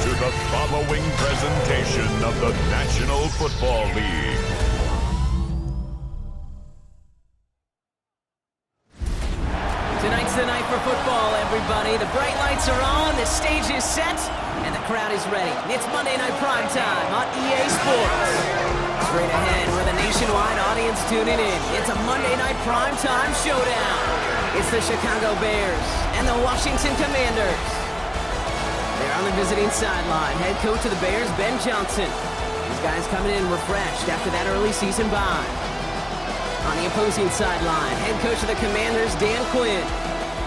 to the following presentation of the National Football League. Tonight's the night for football, everybody. The bright lights are on, the stage is set, and the crowd is ready. It's Monday Night Primetime on EA Sports. Straight ahead with a nationwide audience tuning in. It's a Monday Night Primetime showdown. It's the Chicago Bears and the Washington Commanders. They're on the visiting sideline. Head coach of the Bears, Ben Johnson. These guys coming in refreshed after that early season bye. On the opposing sideline, head coach of the Commanders, Dan Quinn.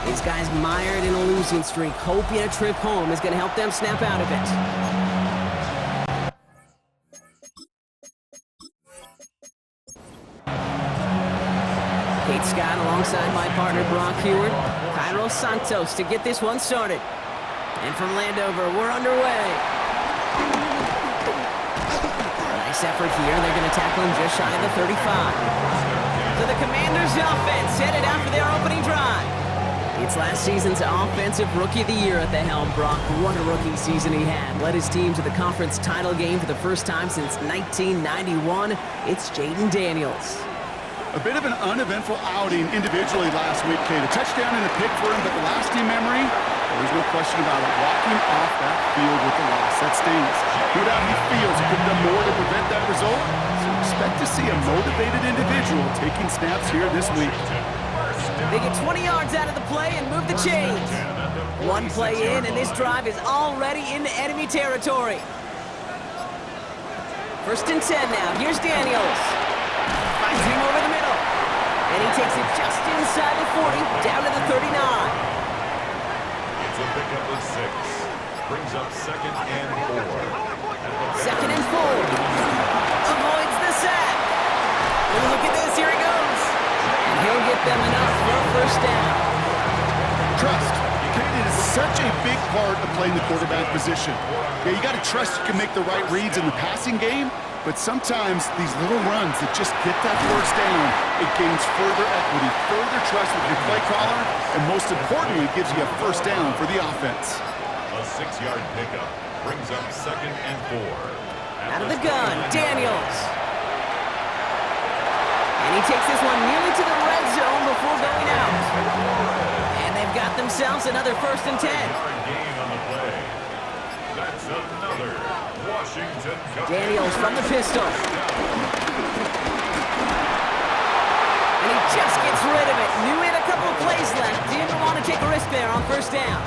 These guys mired in a losing streak, hoping a trip home is going to help them snap out of it. Kate Scott alongside my partner, Brock Heward. Cairo Santos to get this one started. And from Landover, we're underway. Nice effort here. They're going to tackle him just shy of the 35. So the Commanders' offense headed out for their opening drive. It's last season's Offensive Rookie of the Year at the helm, Brock. What a rookie season he had. Led his team to the conference title game for the first time since 1991. It's Jaden Daniels. A bit of an uneventful outing individually last week, Kate. A touchdown and a pick for him, but the lasting memory, there's no question about it. Walking off that field with the loss, that stings. No doubt he feels he could have done more to prevent that result. So expect to see a motivated individual taking snaps here this week. They get 20 yards out of the play and move the chains. One play in, and this drive is already into enemy territory. 1st and 10 now. Here's Daniels. Finds him over the middle. And he takes it just inside the 40, down to the 39. It's a pickup of 6. Brings up 2nd and 4. 2nd and 4. Avoids the sack. And look at this, here he goes. And he'll get them enough for a 1st down. Trust. Kate, it is such a big part of playing the quarterback position. Yeah, you got to trust you can make the right reads in the passing game, but sometimes these little runs that just get that 1st down, it gains further equity, further trust with your play caller, and most importantly, it gives you a 1st down for the offense. A 6-yard pickup brings up 2nd and 4. Out of the gun, Daniels. And he takes this one nearly to the red zone before going out. And they've got themselves another 1st and 10. Gain on the play. That's another Washington. Daniels from the pistol. And he just gets rid of it. Knew he had a couple of plays left. Didn't want to take a risk there on 1st down.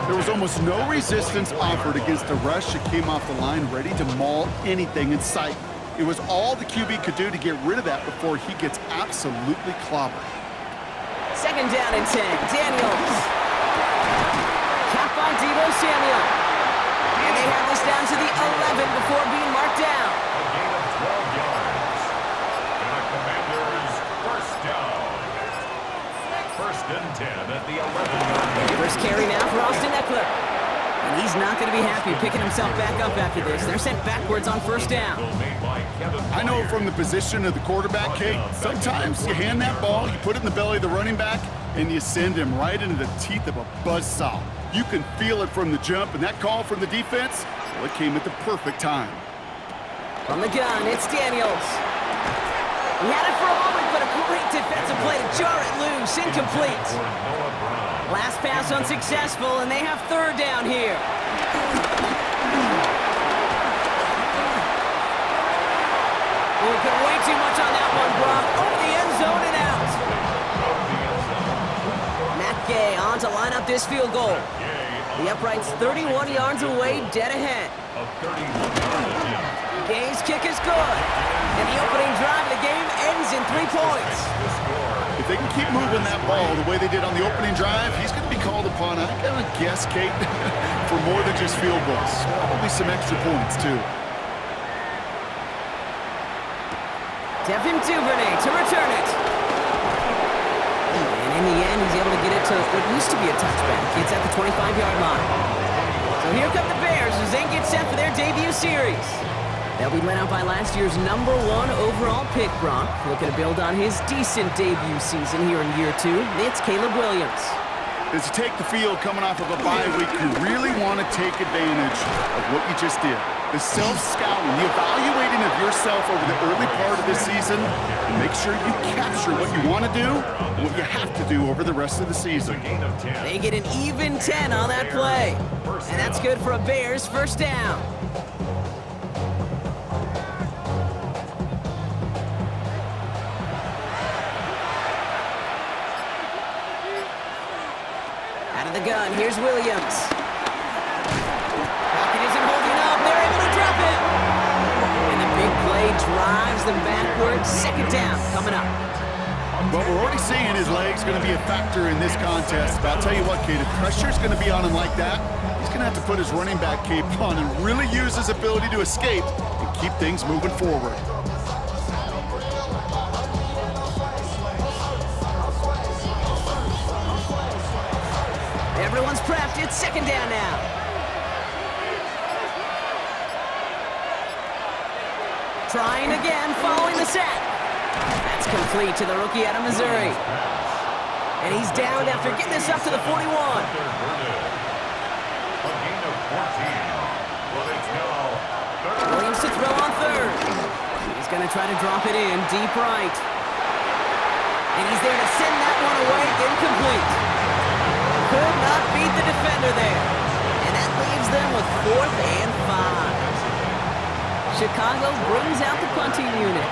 There was almost no resistance offered against a rush that came off the line ready to maul anything in sight. It was all the QB could do to get rid of that before he gets absolutely clobbered. 2nd down and 10. Daniels. Cap by Deebo Samuel. And they have this down to the 11 before being marked down. A gain of 12 yards. And the Commanders' 1st down. 1st and 10 at the 11-yard line. First carry now for Austin Eckler. And he's not going to be happy picking himself back up after this. They're sent backwards on 1st down. I know from the position of the quarterback, Kate, sometimes you hand that ball, you put it in the belly of the running back, and you send him right into the teeth of a buzzsaw. You can feel it from the jump, and that call from the defense, well, it came at the perfect time. From the gun, it's Daniels. He had it for a moment, but a great defensive play to jar it loose, incomplete. Last pass unsuccessful, and they have 3rd down here. Oh, put way too much on that one, Brock. Over the end zone and out. Matt Gay on to line up this field goal. The upright's 31 yards away, dead ahead. Gay's kick is good. And the opening drive of the game ends in 3 points. If they can keep moving that ball the way they did on the opening drive, he's going to be called upon, I gotta guess, Kate, for more than just field goals. Probably some extra points, too. Devin Duvernay to return it. And in the end, he's able to get it to what used to be a touchback. It's at the 25-yard line. So here come the Bears as they get set for their debut series. They'll be led out by last year's #1 overall pick, Brock. Looking to build on his decent debut season here in year 2. It's Caleb Williams. As you take the field coming off of a bye week, you really want to take advantage of what you just did. The self-scouting, the evaluating of yourself over the early part of the season, and make sure you capture what you want to do and what you have to do over the rest of the season. They get an even 10 on that play. And that's good for a Bears first down. Out of the gun, here's Williams. Pocket isn't holding up. They're able to drop it. And the big play drives them backwards. Second down coming up. Well, we're already seeing his legs going to be a factor in this contest. But I'll tell you what, Kate, if pressure's going to be on him like that, he's going to have to put his running back cape on and really use his ability to escape and keep things moving forward. Everyone's prepped. It's second down now. Trying again, following the set. That's complete to the rookie out of Missouri. And he's down after getting this up to the 41. Williams to throw on third. He's going to try to drop it in deep right. And he's there to send that one away, incomplete. Could not beat the defender there. And that leaves them with 4th and 5. Chicago brings out the punting unit.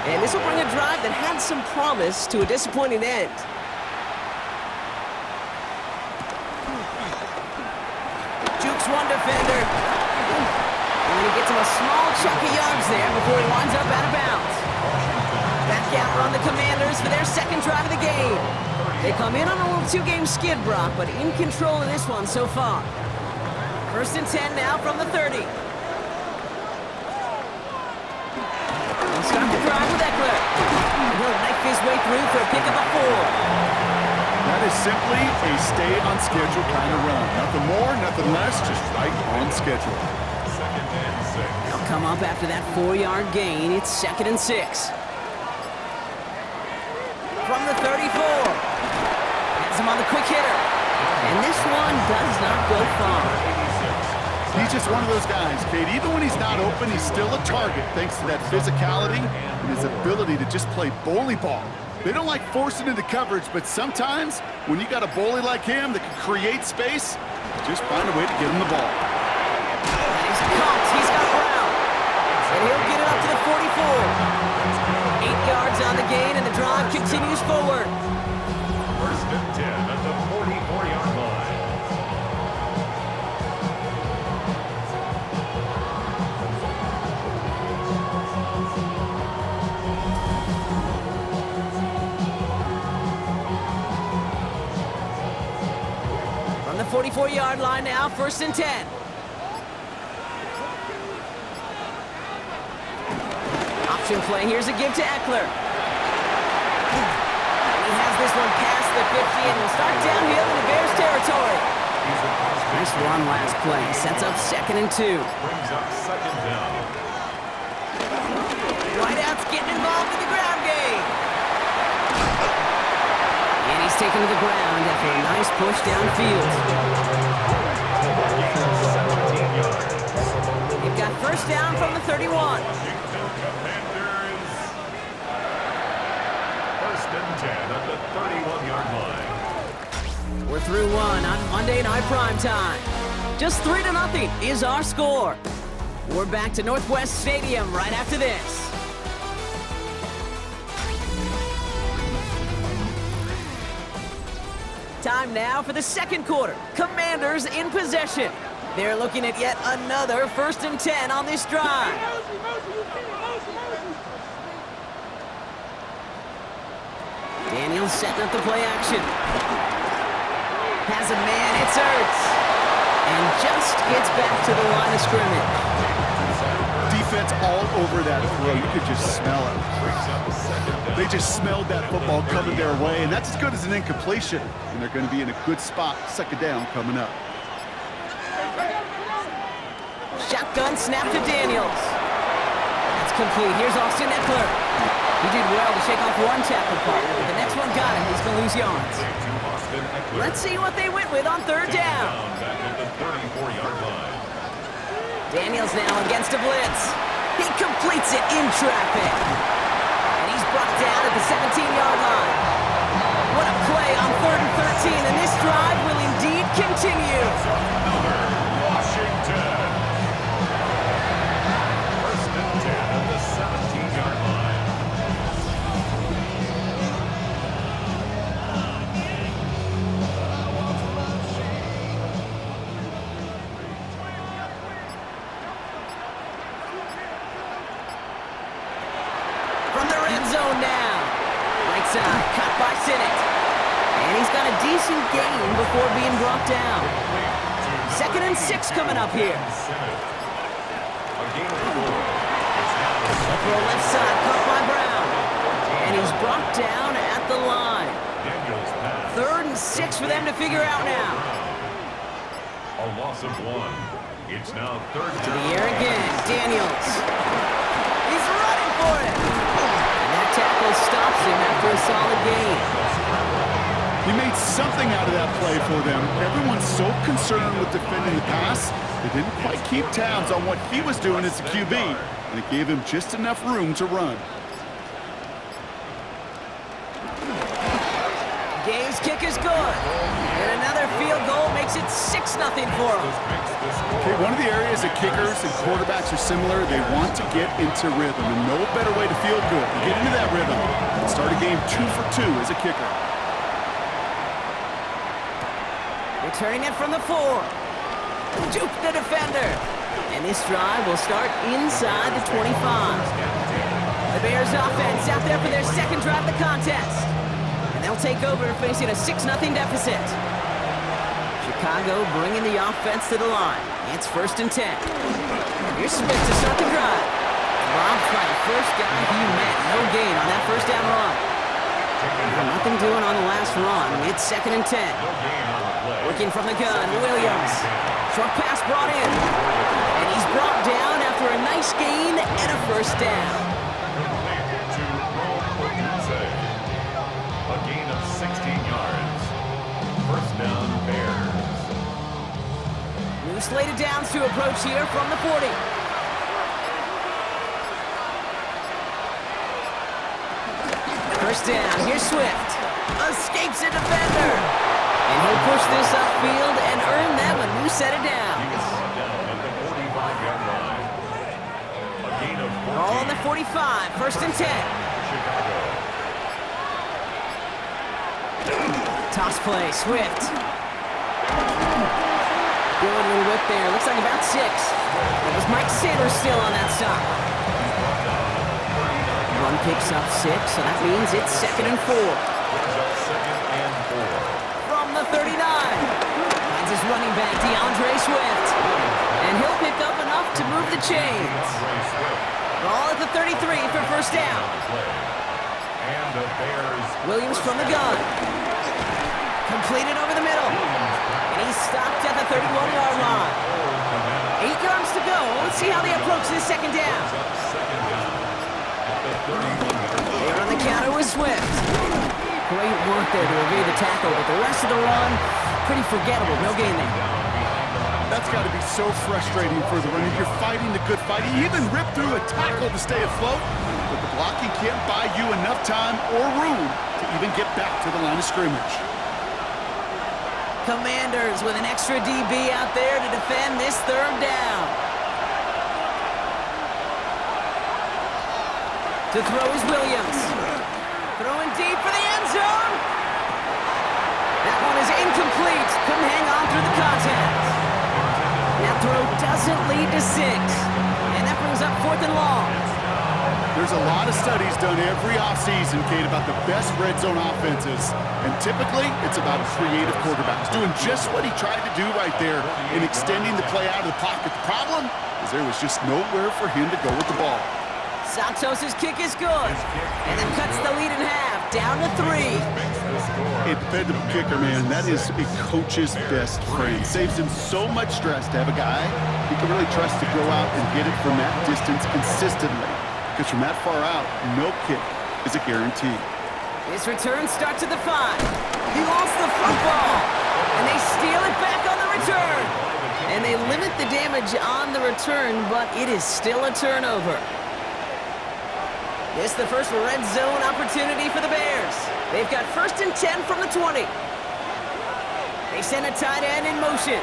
And this will bring a drive that had some promise to a disappointing end. Jukes one defender. And he gets him a small chunk of yards there before he winds up out of bounds. Back out run the Commanders for their second drive of the game. They come in on a little two-game skid, Brock, but in control of this one so far. First and 10 now from the 30. They'll start the drive with Eckler. And he'll knife his way through for a pick of a 4. That is simply a stay-on-schedule kind of run. Nothing more, nothing less, just right on schedule. They'll come up after that 4-yard gain. It's second and 6. From the 34. Has him on the quick hitter. And this one does not go far. He's just one of those guys, Kate. Even when he's not open, he's still a target thanks to that physicality and his ability to just play bully ball. They don't like forcing into coverage, but sometimes when you got a bully like him that can create space, just find a way to get him the ball. And he's caught. He's got Brown. And he'll get it up to the 44. 8 yards on the gain, and the drive continues forward. First and 10 at the 44-yard line. From the 44-yard line now, first and 10. Option play. Here's a give to Eckler. And he has this one past the 50 and will start downhill into Bears territory. Nice run last play. Sets up second and 2. Brings up second down. Wideout's getting involved in the ground game. And he's taken to the ground after a nice push downfield. 17 yards. They've got first down from the 31. Commanders. First and 10 at the 31-yard line. We're through one on Monday Night Primetime. Just 3-0 is our score. We're back to Northwest Stadium right after this. Time now for the second quarter. Commanders in possession. They're looking at yet another first and 10 on this drive. Daniels setting up the play action. Has a man, it's Ertz. And just gets back to the line of scrimmage. Defense all over that throw. You could just smell it. They just smelled that football coming their way, and that's as good as an incompletion. And they're going to be in a good spot, second down coming up. Shotgun snap to Daniels. That's complete. Here's Austin Eckler. He did well to shake off one tackle partner, but the next one got him. He's going to lose yards. Let's see what they went with on third down. Back at the 34-yard line. Daniels now against a blitz. He completes it in traffic. And he's brought down at the 17-yard line. What a play on 3rd and 13, and this drive will indeed continue. Another Washington. 1st and 10 at the 17-yard line. From the red zone now. Right side, cut by Sinnott. And he's got a decent gain before being brought down. 2nd and 6 coming up here. A gain of 4. Up for a left side, cut by Brown. And he's brought down at the line. Daniels pass. 3rd and 6 for them to figure out now. A loss of 1. It's now 3rd To the air again, Daniels. He's running for it. And that tackle stops him after a solid gain. He made something out of that play for them. Everyone's so concerned with defending the pass, they didn't quite keep tabs on what he was doing as a QB, and it gave him just enough room to run. Game's kick is good. And another field goal makes it 6-0 for him. Okay, one of the areas that kickers and quarterbacks are similar, they want to get into rhythm, and no better way to feel good than get into that rhythm and start a game 2 for 2 as a kicker. Returning it from the 4. Juke the defender. And this drive will start inside the 25. The Bears offense out there for their 2nd drive of the contest. And they'll take over facing a 6-0 deficit. Chicago bringing the offense to the line. It's 1st and 10. Here's Smith to start the drive. Robbed by the first guy he met. No gain on that 1st down run. Nothing doing on the last run. It's 2nd and 10. Working from the gun, Williams. Short pass brought in. And he's brought down after a nice gain and a 1st down. A gain of 16 yards. 1st down, Bears. New slated downs to approach here from the 40. First down, here's Swift. Escapes a defender. And he'll push this upfield and earn them a new set of downs. At the 45-yard line. A gain of 14. All on the 45, 1st and 10. Chicago. Toss play, Swift. Good little whip there. Looks like about 6. It was Mike Sanders still on that stop. One picks up 6, so that means it's 2nd and 4. From the 39. Finds his running back, DeAndre Swift. And he'll pick up enough to move the chains. Ball at the 33 for 1st down. And the Bears. Williams from the gun. Completed over the middle. And he's stopped at the 31-yard line. 8 yards to go. Let's see how they approach this 2nd down. They're on the counter with Swift. Great work there to evade the tackle, but the rest of the run, pretty forgettable. No gain there. That's got to be so frustrating for the runner. You're fighting the good fight. You even rip through a tackle to stay afloat, but the blocking can't buy you enough time or room to even get back to the line of scrimmage. Commanders with an extra DB out there to defend this 3rd down. To throw is Williams. Throwing deep for the end zone. That one is incomplete. Couldn't hang on through the contact. That throw doesn't lead to 6. And that brings up 4th and long. There's a lot of studies done every offseason, Kate, about the best red zone offenses. And typically, it's about creative quarterbacks doing just what he tried to do right there in extending the play out of the pocket. The problem is there was just nowhere for him to go with the ball. Santos' kick is good. And then cuts the lead in half, down to 3. A dependable kicker, man, that is a coach's best friend. Saves him so much stress to have a guy he can really trust to go out and get it from that distance consistently. Because from that far out, no kick is a guarantee. This return starts at the 5. He lost the football. And they steal it back on the return. And they limit the damage on the return, but it is still a turnover. This is the first red zone opportunity for the Bears. They've got 1st and 10 from the 20. They send a tight end in motion.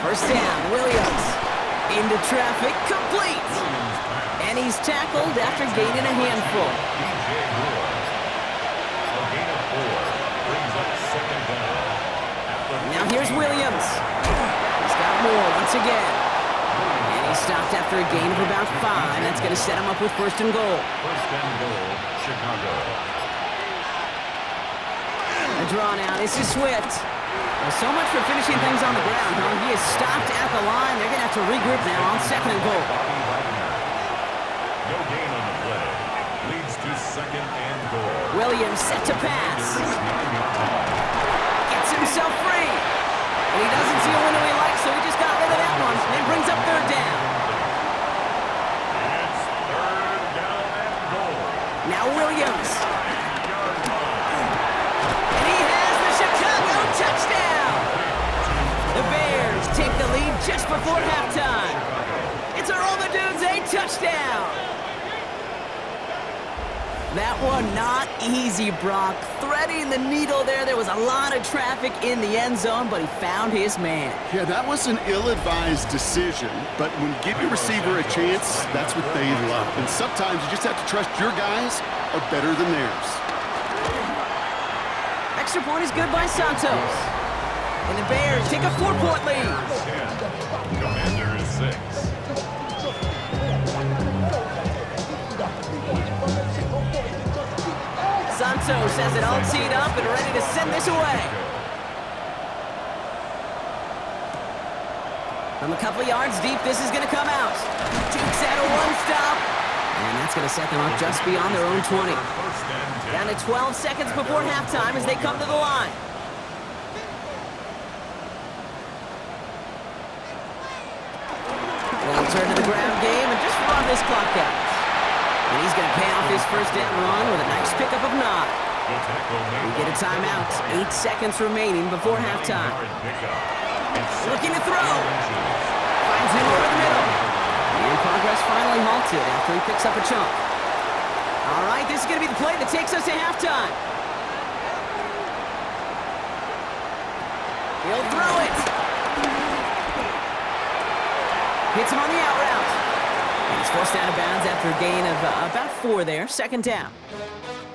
First down, Williams. Into traffic, complete. And he's tackled after gaining a handful. Now here's Williams. He's got more once again. And he's stopped after a gain of about 5. That's going to set him up with 1st and goal. 1st and goal, Chicago. A draw now. This is Swift. Well, so much for finishing things on the ground, huh? He is stopped at the line. They're going to have to regroup now on 2nd and goal. No gain on the play. Leads to 2nd and goal. Williams set to pass. Gets himself free. And he doesn't see a window he likes, so he just got rid of that one. And brings up 3rd down. It's 3rd down and goal. Now Williams. And he has the Chicago touchdown. The Bears take the lead just before halftime. It's a Roll the Dudes a touchdown. That one not easy, Brock. Threading the needle there. There was a lot of traffic in the end zone, but he found his man. Yeah, that was an ill-advised decision, but when you give your receiver a chance, that's what they love. And sometimes you just have to trust your guys are better than theirs. Extra point is good by Santos. And the Bears take a 4-point lead. Commanders 6. Santos has it all teed up and ready to send this away. From a couple yards deep, this is going to come out. Dukes at a 1-stop. And that's going to set them up just beyond their own 20. Down to 12 seconds before halftime as they come to the line. They'll turn to the ground game and just run this clock out. And he's going to pay off his 1st down run with a nice pickup of 9. We get a timeout. 8 seconds remaining before halftime. Looking to throw. Finds him over the middle. And progress finally halted after he picks up a chunk. All right, this is going to be the play that takes us to halftime. He'll throw it. Hits him on the out route. And he's forced out of bounds after a gain of about 4 there. 2nd down.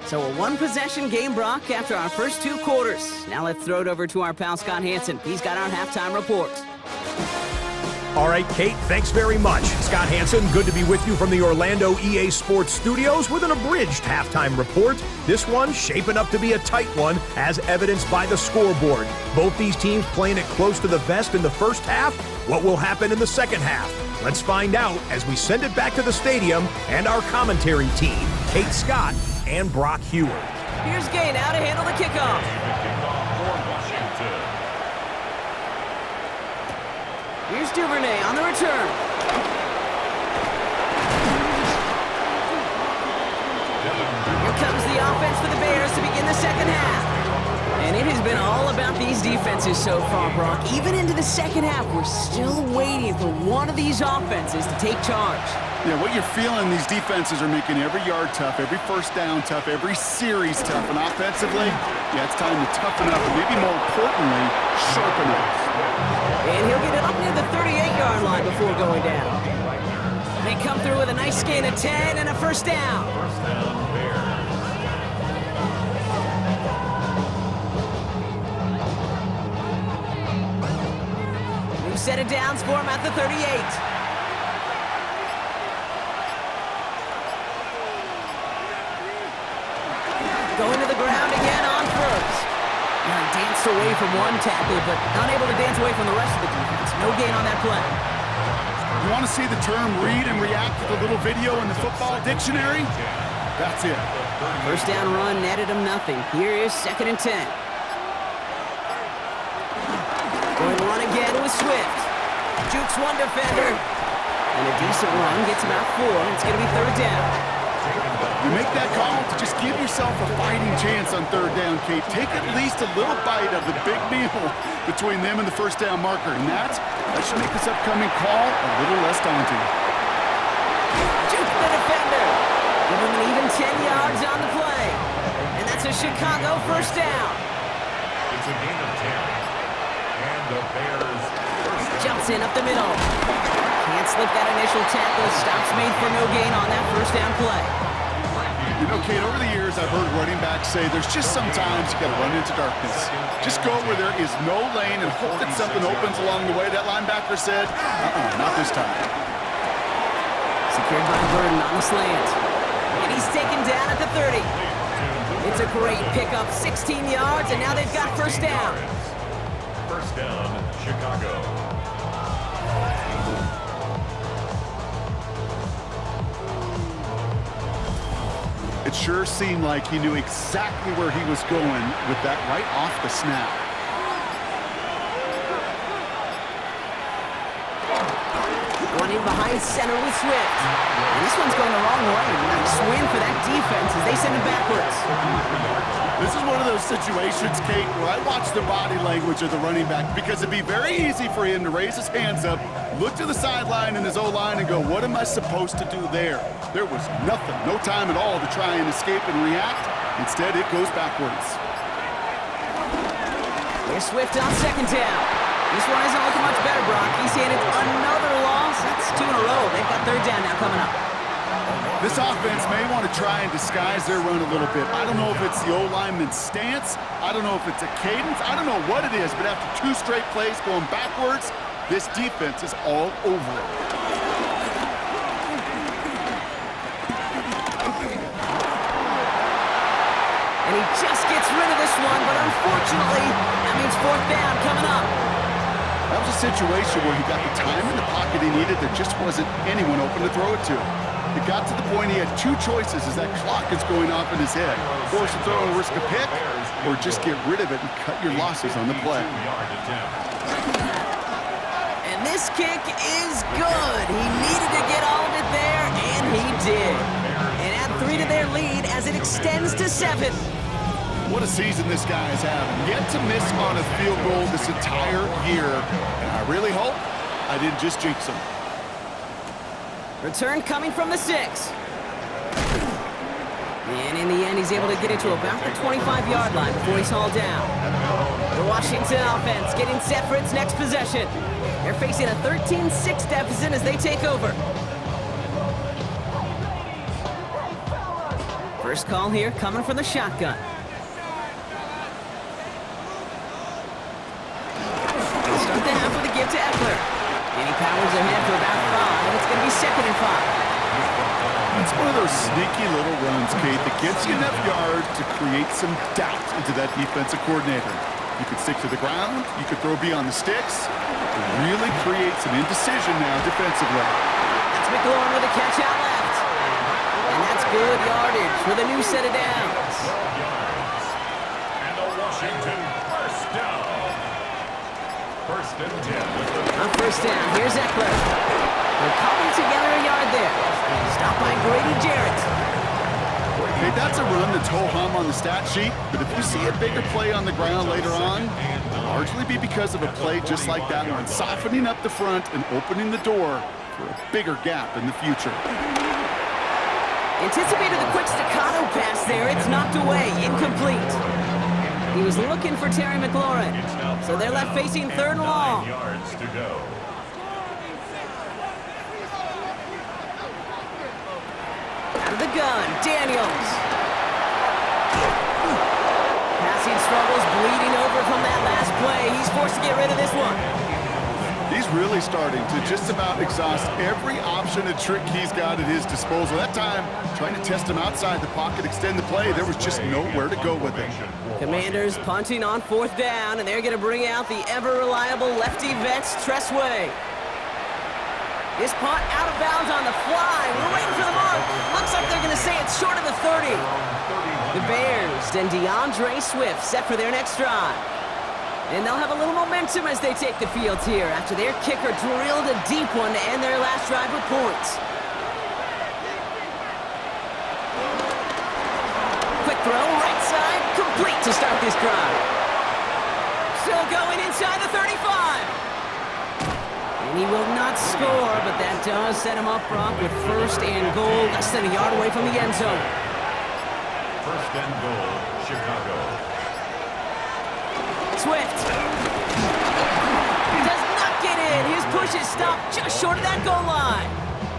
So a 1-possession game, Brock, after our first 2 quarters. Now let's throw it over to our pal Scott Hansen. He's got our halftime report. All right, Kate, thanks very much. Scott Hansen, good to be with you from the Orlando EA Sports Studios with an abridged halftime report. This one shaping up to be a tight one, as evidenced by the scoreboard. Both these teams playing it close to the vest in the first half. What will happen in the second half? Let's find out as we send it back to the stadium and our commentary team, Kate Scott and Brock Hewer. Here's Gay now to handle the kickoff. Here's Duvernay on the return. Here comes the offense for the Bears to begin the second half. And it has been all about these defenses so far, Brock. Even into the second half, we're still waiting for one of these offenses to take charge. Yeah, what you're feeling, these defenses are making every yard tough, every 1st down tough, every series tough. And offensively, yeah, it's time to toughen up, and maybe more importantly, sharpen up. And he'll get it up near the 38-yard line before going down. They come through with a nice gain of 10 and a 1st down. New set of downs for him at the 38. Going to the ground again on 1st. Now he danced away from one tackle, but unable to dance away from the rest of the defense. No gain on that play. You want to see the term read and react with a little video in the football dictionary? That's it. 1st down run netted him nothing. Here is 2nd and 10. Going to run again with Swift. Jukes one defender. And a decent run gets about 4. It's going to be 3rd down. You make that call to just give yourself a fighting chance on third down, Kate. Take at least a little bite of the big meal between them and the first down marker, and that should make this upcoming call a little less daunting. Juke the defender. Give him an even 10 yards on the play. And that's a Chicago first down. It's a gain of 10. And the Bears first down. Jumps in up the middle. Can't slip that initial tackle. Stops made for no gain on that first down play. You know, Kate, over the years, I've heard running backs say there's just sometimes you got to run into darkness. Just go where there is no lane and hope that something opens along the way. That linebacker said, not this time. Secured by Burden on the slant. And he's taken down at the 30. It's a great pickup, 16 yards, and now they've got first down. First down, Chicago. It sure seemed like he knew exactly where he was going with that right off the snap. One in behind center with Swift. And this one's going the wrong way. Nice win for that defense as they send it backwards. This is one of those situations, Kate, where I watch the body language of the running back because it'd be very easy for him to raise his hands up, look to the sideline in his O-line and go, what am I supposed to do there? There was nothing, no time at all to try and escape and react. Instead, it goes backwards. Here's Swift on second down. This one isn't looking much better, Brock. He's handed another loss. That's 2 in a row. They've got third down now coming up. This offense may want to try and disguise their run a little bit. I don't know if it's the O-lineman's stance. I don't know if it's a cadence. I don't know what it is, but after 2 straight plays going backwards, this defense is all over it. And he just gets rid of this one, but unfortunately, that means fourth down coming up. That was a situation where he got the time in the pocket he needed. There just wasn't anyone open to throw it to. It got to the point he had 2 choices as that clock is going off in his head. Force a throw and risk a pick, or just get rid of it and cut your losses on the play. And this kick is good. He needed to get all of it there, and he did. And add 3 to their lead as it extends to 7. What a season this guy is having. Yet to miss on a field goal this entire year. And I really hope I didn't just jinx him. Return coming from the 6. And in the end, he's able to get it to about the 25-yard line before he's hauled down. The Washington offense getting set for its next possession. They're facing a 13-6 deficit as they take over. First call here coming from the shotgun. They'll start the half with a give to Eckler. And he powers ahead for about 5. It's going to be 2nd and 5. It's one of those sneaky little runs, Kate, that gets you enough yards to create some doubt into that defensive coordinator. You could stick to the ground, you could throw beyond the sticks, to really create some indecision now defensively. That's McLaurin with a catch out left. And that's good yardage with a new set of downs. And a Washington first down. First and 10. On first down, here's Eckler. They're coming together a yard there. Stopped by Grady Jarrett. Hey, that's a run that's ho-hum on the stat sheet, but if you see a bigger play on the ground later on, it'll largely be because of a play just like that one, softening up the front and opening the door for a bigger gap in the future. Anticipated the quick staccato pass there. It's knocked away, incomplete. He was looking for Terry McLaurin, so they're left facing 3rd and long. 9 yards to go. Out of the gun, Daniels. Passing struggles, bleeding over from that last play. He's forced to get rid of this one. He's really starting to just about exhaust every option and trick he's got at his disposal. That time, trying to test him outside the pocket, extend the play, there was just nowhere to go with it. Commanders punting on 4th down, and they're going to bring out the ever-reliable lefty vets, Tressway. This punt out of bounds on the fly. We're waiting for the mark. Looks like they're going to say it's short of the 30. The Bears and DeAndre Swift set for their next drive. And they'll have a little momentum as they take the field here after their kicker drilled a deep one to end their last drive with points. throw, right side, complete to start this drive. Still going inside the 35. And he will not score, but that does set him up, Brock, with first and goal, less than a yard away from the end zone. First and goal, Chicago. Swift. Does not get in. His push is stopped just short of that goal line.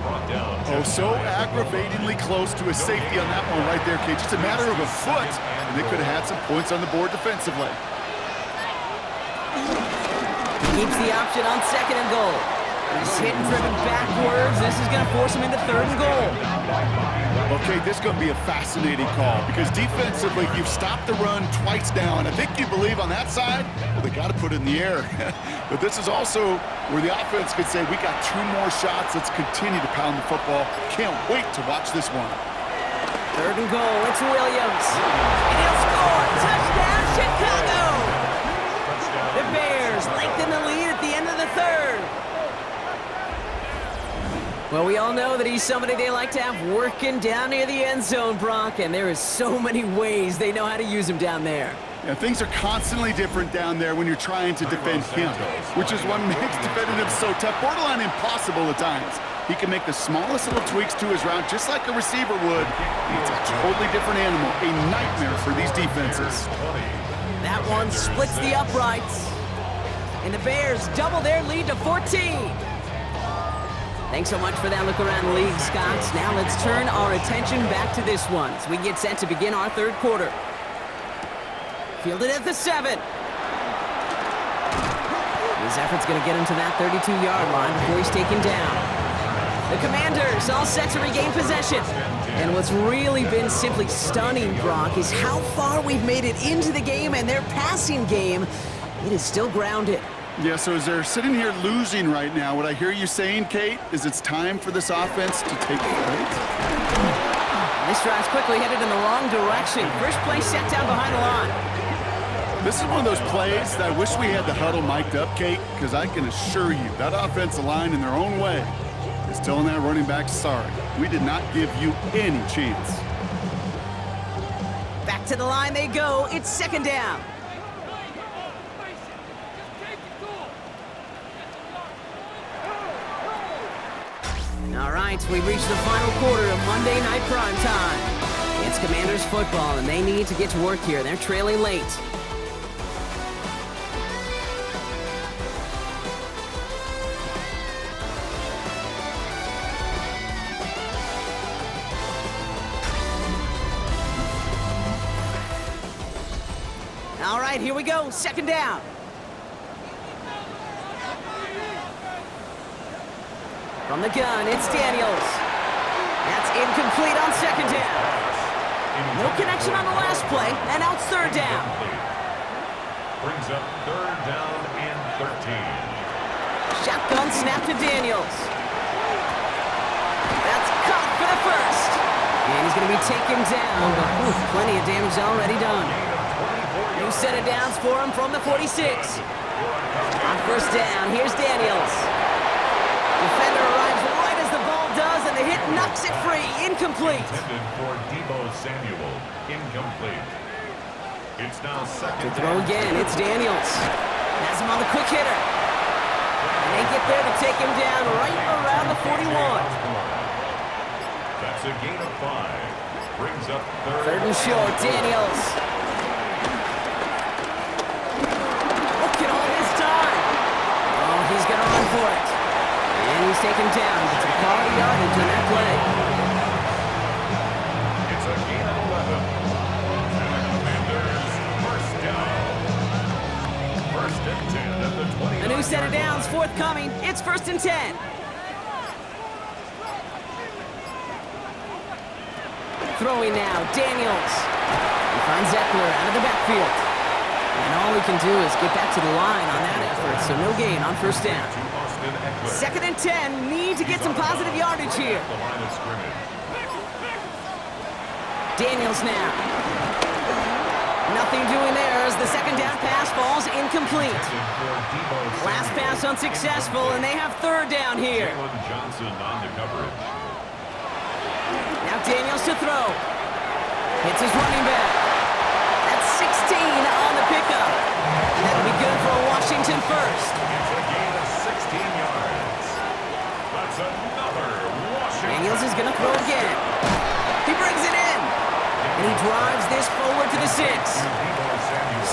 Brought down. Oh, so aggravatingly close to a safety on that one right there, Kate. Just a matter of a foot, and they could have had some points on the board defensively. Keeps the option on second and goal. He's hit and driven backwards. This is going to force him into third and goal. Okay, this is going to be a fascinating call because defensively, you've stopped the run twice now, and I think you believe on that side, well, they got to put it in the air. But this is also where the offense could say, we got 2 more shots. Let's continue to pound the football. Can't wait to watch this one. Third and goal. It's Williams. And he'll score. Touchdown, Chicago. The Bears lengthen the lead at the end of the third. Well, we all know that he's somebody they like to have working down near the end zone, Brock, and there is so many ways they know how to use him down there. Yeah, things are constantly different down there when you're trying to defend him, which is what makes defending him so tough, borderline impossible at times. He can make the smallest little tweaks to his route just like a receiver would. It's a totally different animal, a nightmare for these defenses. That one splits the uprights, and the Bears double their lead to 14. Thanks so much for that look around the league, Scott. Now let's turn our attention back to this one as we get set to begin our third quarter. Fielded at the 7. His effort's going to get him to that 32-yard line before he's taken down. The Commanders all set to regain possession. And what's really been simply stunning, Brock, is how far we've made it into the game, and their passing game, it is still grounded. Yeah, so as they're sitting here losing right now, what I hear you saying, Kate, is it's time for this offense to take flight. This drive's quickly headed in the wrong direction. First play set down behind the line. This is one of those plays that I wish we had the huddle mic'd up, Kate, because I can assure you that offensive line in their own way is telling that running back, sorry, we did not give you any chance. Back to the line they go. It's second down. All right, we've reached the final quarter of Monday Night Prime Time. It's Commanders football, and they need to get to work here. They're trailing late. All right, here we go. Second down. From the gun, it's Daniels. That's incomplete on second down. No connection on the last play, and now it's third down. Brings up third down and 13. Shotgun snap to Daniels. That's caught for the first. And he's going to be taken down, but plenty of damage already done. New set of downs for him from the 46. On first down, here's Daniels. Defender arrives right as the ball does, and the hit knocks it free. Incomplete. Intended for Deebo Samuel. Incomplete. It's now second To throw again, it's Daniels. Has him on the quick hitter. And they get there to take him down right around the 41. That's a gain of 5. Brings up Third and short, Daniels. Look at all his time. Oh, he's going to run for it. And he's taken down. It's a quality yardage on that play. It's a gain of 11. And the Commanders first down. First and 10 at the 20. A new set of downs forthcoming. It's first and 10. Throwing now, Daniels. He finds Eckler out of the backfield. And all he can do is get back to the line on that effort, so no gain on first down. Second and 10, need to get some positive yardage here. The line of scrimmage. Daniels now. Nothing doing there as the second down pass falls incomplete. Last pass unsuccessful, and they have third down here. Jalen Johnson on the coverage. Now Daniels to throw. Hits his running back. That's 16 on the pickup. And that'll be good for a Washington first. It's a gain of 16 yards. That's another Washington. Daniels is going to throw again. He brings it in. And he drives this forward to the 6.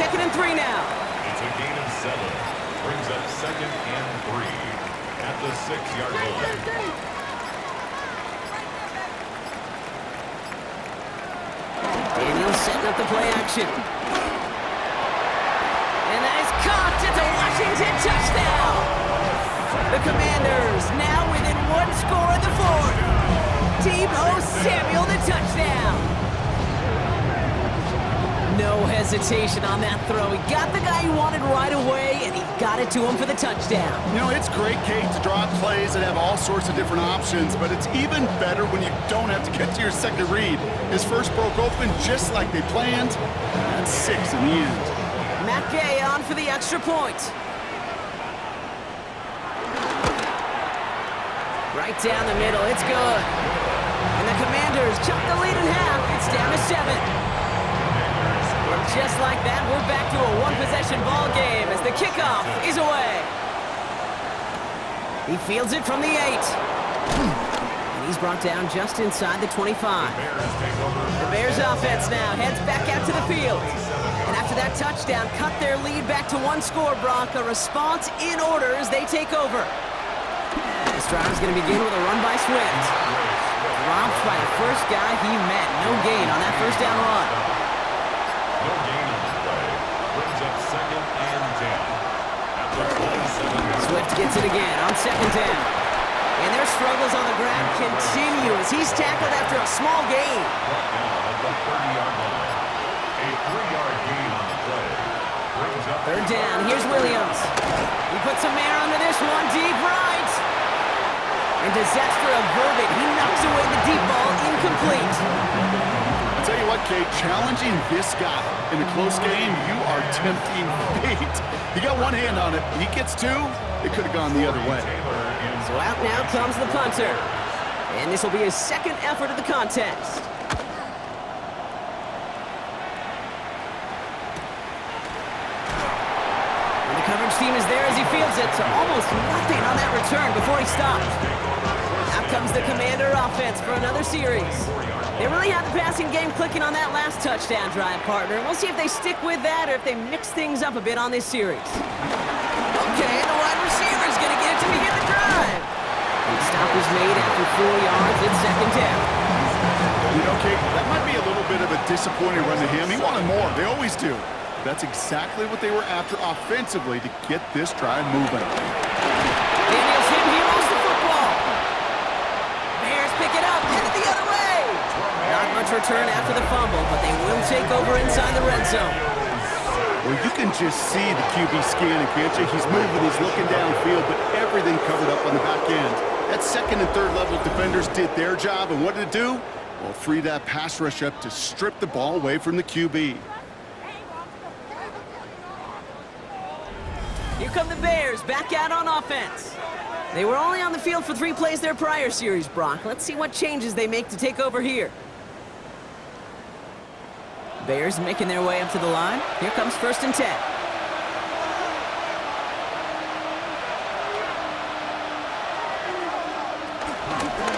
2nd and 3 now. It's a gain of 7. Brings up 2nd and 3 at the 6-yard line. Daniels setting up the play action. And that is caught. It's a Washington touchdown. The Commanders now within 1 score in the 4th. Deebo Samuel the touchdown. No hesitation on that throw. He got the guy he wanted right away, and he got it to him for the touchdown. You know, it's great, Kate, to draw up plays that have all sorts of different options, but it's even better when you don't have to get to your second read. His first broke open just like they planned. That's 6 in the end. Matt Gay on for the extra point. Right down the middle, it's good. And the Commanders chop the lead in half. It's down to 7. And just like that, we're back to a one-possession ball game as the kickoff is away. He fields it from the 8. And he's brought down just inside the 25. The Bears offense now heads back out to the field. And after that touchdown, cut their lead back to 1 score, Brock. A response in order as they take over. This drive is going to begin with a run by Swift. Dropped by the first guy he met. No gain on that first down run. No gain on the play. Brings up 2nd and 10 at the 27. Swift gets it again on 2nd down. And their struggles on the ground continue as he's tackled after a small gain. Brought down at the 30-yard line. A 3-yard gain on the play. Brings up 3rd down. Here's Williams. He puts some air under this one. Deep right. And disaster averted. He knocks away the deep ball. Incomplete. I'll tell you what, Kate, challenging this guy in a close game, you are tempting fate. You got one hand on it. He gets 2. It could have gone the other way. So out now comes the punter. And this will be his 2nd effort of the contest. And the coverage team is there as he fields it, so almost nothing on that return before he stopped. Out comes the Commander offense for another series. They really have the passing game clicking on that last touchdown drive, partner. We'll see if they stick with that or if they mix things up a bit on this series. Okay, and the wide receiver's going to get it to begin the drive. And the stop is made after 4 yards. It's 2nd down. You know, Kate, that might be a little bit of a disappointing run to him. He wanted more. They always do. That's exactly what they were after offensively to get this drive moving. Daniels hit. He lost the football. Bears pick it up. Headed the other way. Not much return after the fumble, but they will take over inside the red zone. Well, you can just see the QB scanning, can't you? He's moving, he's looking downfield, but everything covered up on the back end. That 2nd and 3rd level defenders did their job, and what did it do? Well, free that pass rush up to strip the ball away from the QB. Here come the Bears, back out on offense. They were only on the field for 3 plays their prior series, Brock. Let's see what changes they make to take over here. Bears making their way up to the line. Here comes 1st and 10.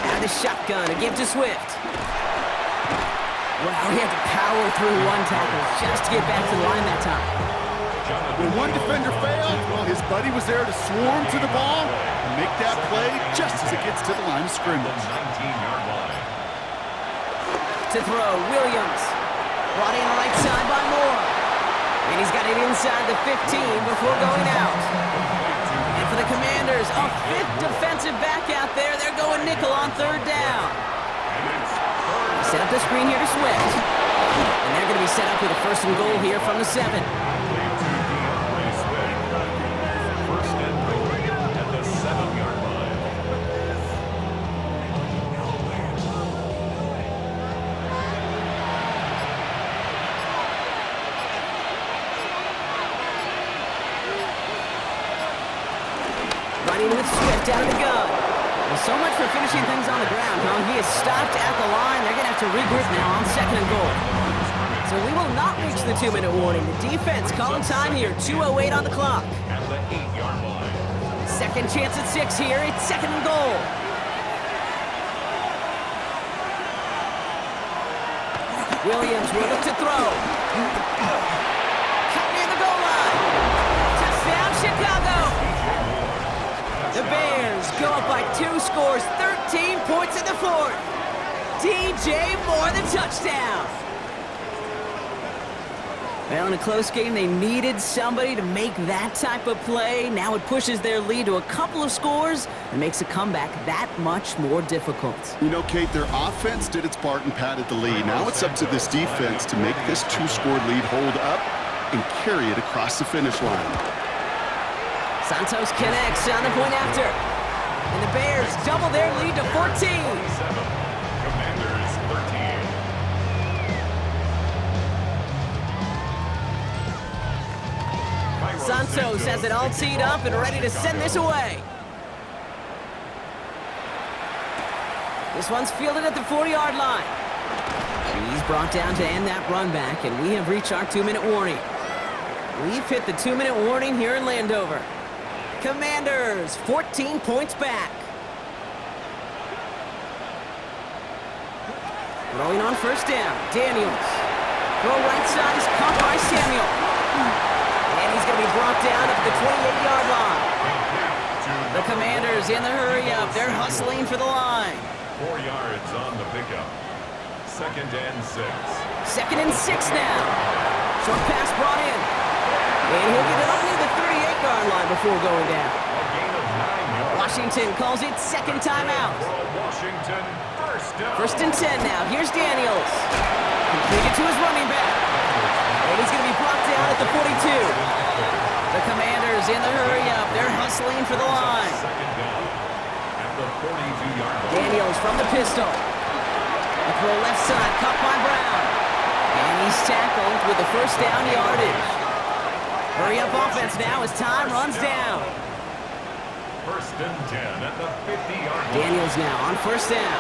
Now the shotgun, a give to Swift. Wow, he had to power through 1 tackle just to get back to the line that time. When one defender failed, well, his buddy was there to swarm to the ball and make that play just as it gets to the line of scrimmage. 19-yard line. To throw, Williams. Brought in right side by Moore. And he's got it inside the 15 before going out. And for the Commanders, a 5th defensive back out there. They're going nickel on 3rd down. Set up the screen here to Swift. And they're going to be set up with a 1st and goal here from the 7. First and goal at the 7-yard line. Running with Swift out of the gun. Well, so much for finishing things on the ground, huh? He is stopped at the line. They're going to have to regroup now on 2nd and goal. So we will not reach the 2-minute warning. The defense calling time here, 2:08 on the clock. At the 8-yard line. Second chance at 6 here, it's second and goal. Williams will look to throw. Cut near the goal line. Touchdown, Chicago. The Bears go up by 2 scores, 13 points in the fourth. DJ Moore, the touchdown. Well, in a close game, they needed somebody to make that type of play. Now it pushes their lead to a couple of scores and makes a comeback that much more difficult. You know, Kate, their offense did its part and padded the lead. Now it's up to this defense to make this 2-score lead hold up and carry it across the finish line. Santos connects on the point after. And the Bears double their lead to 14. Commanders 13. Santos has it all teed up and ready to send this away. This one's fielded at the 40-yard line. He's brought down to end that run back, and we have reached our 2-minute warning. We've hit the 2-minute warning here in Landover. Commanders, 14 points back. Throwing on first down, Daniels. Throw right side is caught by Samuel. And he's going to be brought down at the 28-yard line. The Commanders in the hurry-up. They're hustling for the line. 4 yards on the pickup. Second and 6. Second and 6 now. Short pass brought in. And he'll get it up near the 38-yard line before going down. A gain of 9 yards. Washington calls it second timeout. Washington first down. First and 10 now. Here's Daniels. Completed to his running back. And he's going to be brought down at the 42. The Commanders in the hurry-up. They're hustling for the line. Second down at the 42-yard line. Daniels from the pistol. A throw left side, caught by Brown. And he's tackled with the first down yardage. Hurry-up offense now as time runs down. First and 10 at the 50-yard line. Daniels now on first down.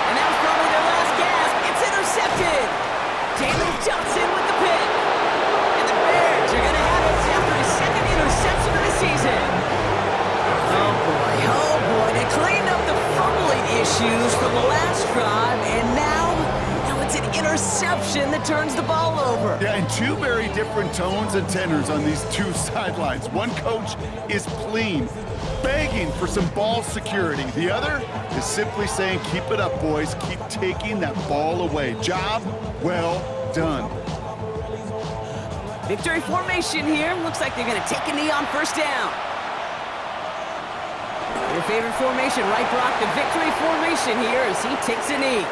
And that was probably their last gasp. It's intercepted. Jalen Johnson with the pick. And the Bears are going to have it after his second interception of the season. Oh boy, they cleaned up the fumbling issues from the last drive, and now it's an interception that turns the ball over. Yeah, and 2 very different tones and tenors on these 2 sidelines. One coach is pleading, begging for some ball security. The other is simply saying, keep it up, boys. Keep taking that ball away. Job well done. Victory formation here. Looks like they're going to take a knee on first down. Your favorite formation, right, Brock? The victory formation here as he takes a knee.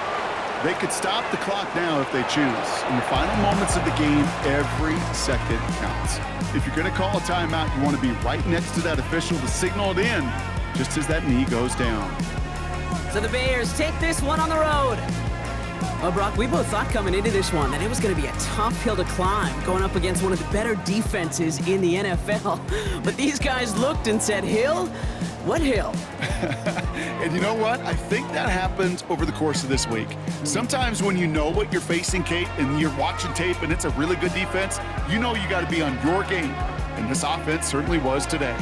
They could stop the clock now if they choose. In the final moments of the game, every second counts. If you're going to call a timeout, you want to be right next to that official to signal it in just as that knee goes down. So the Bears take this one on the road. Well, Brock, we both thought coming into this one that it was going to be a tough hill to climb, going up against one of the better defenses in the NFL. But these guys looked and said, Hill? What hill? And you know what? I think that happens over the course of this week. Sometimes when you know what you're facing, Kate, and you're watching tape and it's a really good defense, you know you got to be on your game. And this offense certainly was today.